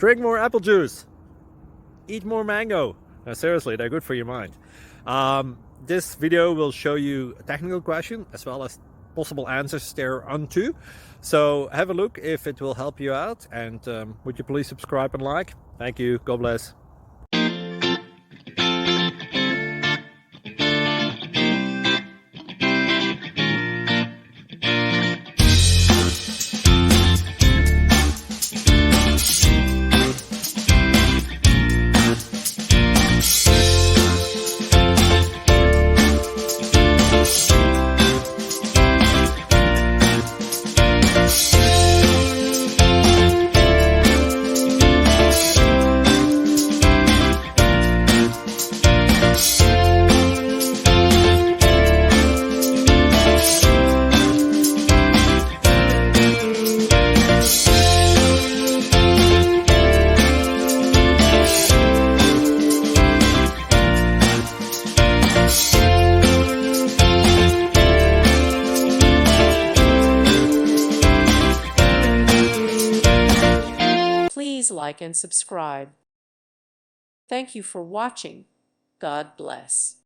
Drink more apple juice. Eat more mango. No, seriously, they're good for your mind. This video will show you a technical question as well as possible answers thereunto. So have a look if it will help you out, and would you please subscribe and like? Thank you. God bless. Please like and subscribe. Thank you for watching. God bless.